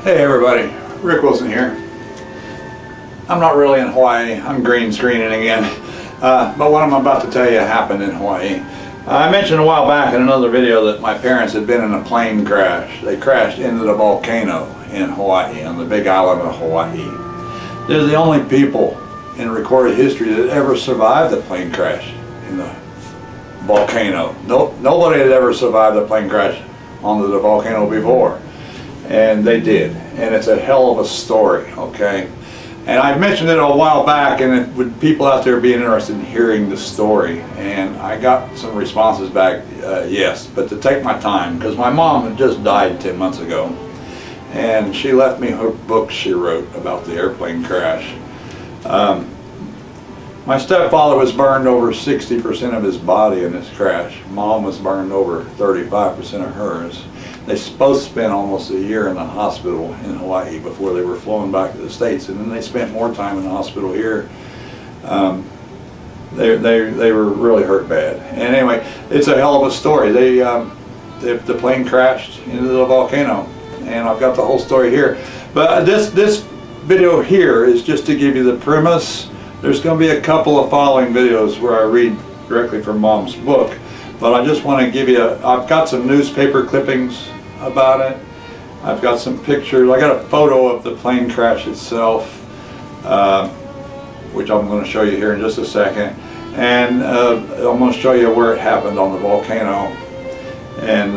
Hey everybody, Rick Wilson here. I'm not really in Hawaii, I'm green screening again. But what I'm about to tell you happened in Hawaii. I mentioned a while back in another video that my parents had been in a plane crash. They crashed into the volcano in Hawaii, on the big island of Hawaii. They're the only people in recorded history that ever survived the plane crash in the volcano. Nobody had ever survived a plane crash onto the volcano before. And they did, and it's a hell of a story, okay? And I mentioned it a while back, and would people out there be interested in hearing the story? And I got some responses back, yes, but to take my time, because my mom had just died 10 months ago, and she left me her book she wrote about the airplane crash. My stepfather was burned over 60% of his body in this crash. Mom was burned over 35% of hers. They both spent almost a year in the hospital in Hawaii before they were flown back to the States, and then they spent more time in the hospital here. They were really hurt bad. And anyway, it's a hell of a story. The plane crashed into the volcano, and I've got the whole story here. But this video here is just to give you the premise. There's going to be a couple of following videos where I read directly from Mom's book. But I just want to give you, I've got some newspaper clippings about it. I've got some pictures. I got a photo of the plane crash itself, which I'm going to show you here in just a second. And I'm going to show you where it happened on the volcano. And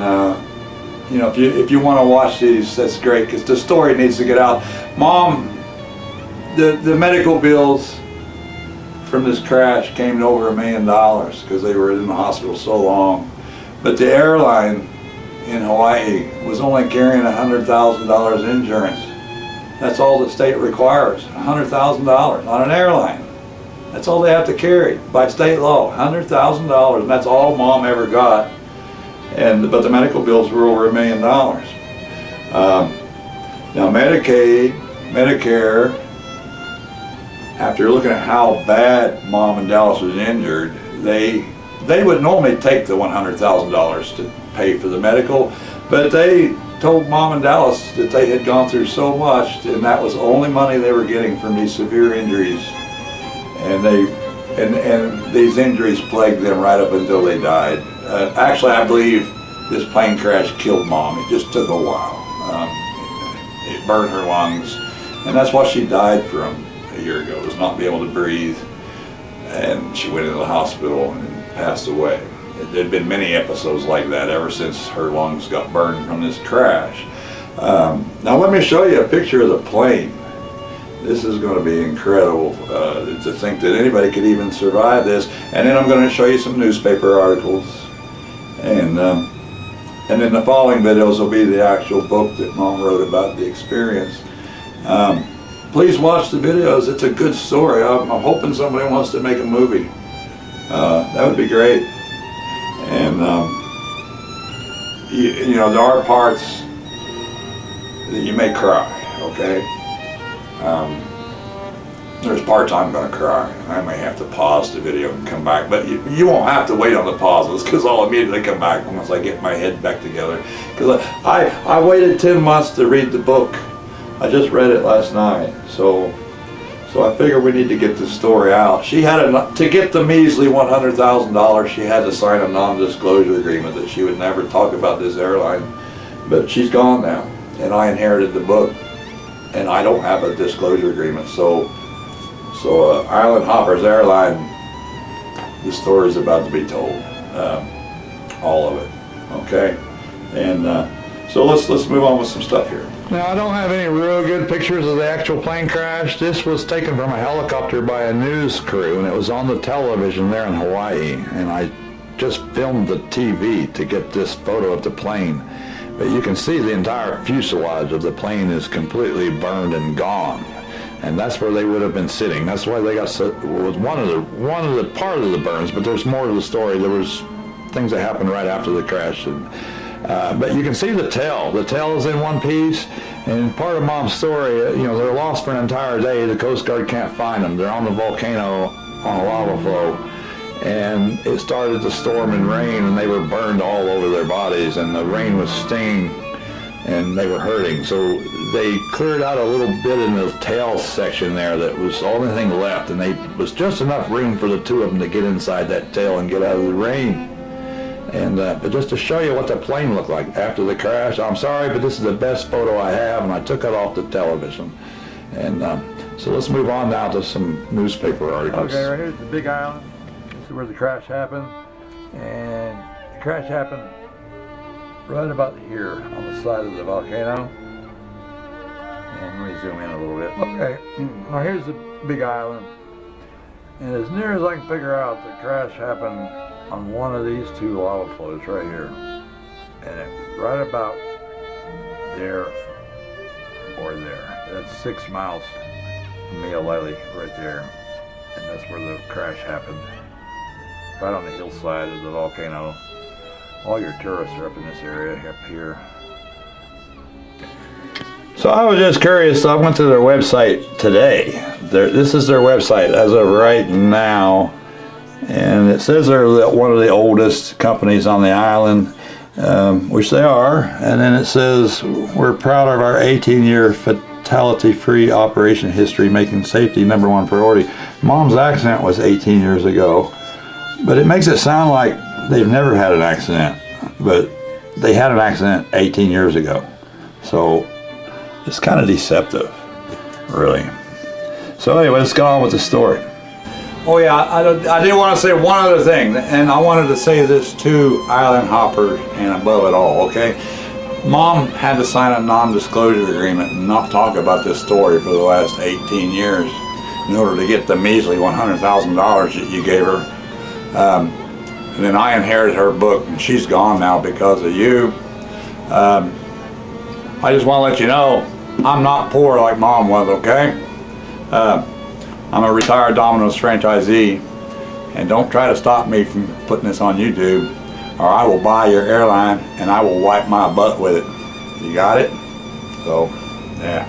you know, if you want to watch these, that's great, because the story needs to get out. Mom, the medical bills from this crash came to over $1 million because they were in the hospital so long. But the airline in Hawaii was only carrying $100,000 insurance. That's all the state requires, $100,000 on an airline. That's all they have to carry by state law, $100,000, and that's all Mom ever got. But the medical bills were over $1 million. Now Medicaid, Medicare, after looking at how bad Mom in Dallas was injured, they would normally take the $100,000 to pay for the medical, but they told Mom in Dallas that they had gone through so much, and that was the only money they were getting from these severe injuries, and these injuries plagued them right up until they died. Actually, I believe this plane crash killed Mom. It just took a while. It burned her lungs, and that's what she died from a year ago, was not be able to breathe, and she went into the hospital and passed away. There'd been many episodes like that ever since her lungs got burned from this crash. Now let me show you a picture of the plane. This is going to be incredible to think that anybody could even survive this. And then I'm going to show you some newspaper articles, and then the following videos will be the actual book that Mom wrote about the experience. Please watch the videos. It's a good story. I'm hoping somebody wants to make a movie. That would be great. And you know, there are parts that you may cry, okay? There's parts I'm going to cry. I may have to pause the video and come back, but you won't have to wait on the pauses, because I'll immediately come back once I get my head back together. Because I waited 10 months to read the book. I just read it last night, so I figure we need to get the story out. She had to get the measly $100,000. She had to sign a non-disclosure agreement that she would never talk about this airline. But she's gone now, and I inherited the book, and I don't have a disclosure agreement. So Island Hoppers Airline, the story is about to be told, all of it. Okay, and so let's move on with some stuff here. Now, I don't have any real good pictures of the actual plane crash. This was taken from a helicopter by a news crew, and it was on the television there in Hawaii. And I just filmed the TV to get this photo of the plane. But you can see the entire fuselage of the plane is completely burned and gone. And that's where they would have been sitting. That's why they got was one of the part of the burns. But there's more to the story. There was things that happened right after the crash. But you can see the tail. The tail is in one piece, and part of Mom's story, you know, they're lost for an entire day. The Coast Guard can't find them. They're on the volcano on a lava flow, and it started to storm and rain, and they were burned all over their bodies, and the rain was stinging and they were hurting. So they cleared out a little bit in the tail section there that was the only thing left, and they was just enough room for the two of them to get inside that tail and get out of the rain. And but just to show you what the plane looked like after the crash, I'm sorry, but this is the best photo I have, and I took it off the television. And so let's move on now to some newspaper articles. Okay, right here's the Big Island. This is where the crash happened. And the crash happened right about here on the side of the volcano. And let me zoom in a little bit. Okay, now here's the Big Island. And as near as I can figure out, the crash happened on one of these two lava flows right here. And it right about there or there. That's 6 miles from Meolele right there. And that's where the crash happened. Right on the hillside of the volcano. All your tourists are up in this area up here. So I was just curious, so I went to their website today. This is their website as of right now. And it says they're one of the oldest companies on the island, which they are. And then it says, we're proud of our 18-year fatality-free operation history, making safety #1 priority. Mom's accident was 18 years ago. But it makes it sound like they've never had an accident. But they had an accident 18 years ago. So it's kind of deceptive, really. So anyway, let's go on with the story. Oh yeah, I did want to say one other thing, and I wanted to say this to island hoppers and above it all, okay? Mom had to sign a non-disclosure agreement and not talk about this story for the last 18 years in order to get the measly $100,000 that you gave her. And then I inherited her book, and she's gone now because of you. I just want to let you know, I'm not poor like Mom was, okay? I'm a retired Domino's franchisee, and don't try to stop me from putting this on YouTube, or I will buy your airline and I will wipe my butt with it. You got it? So, yeah.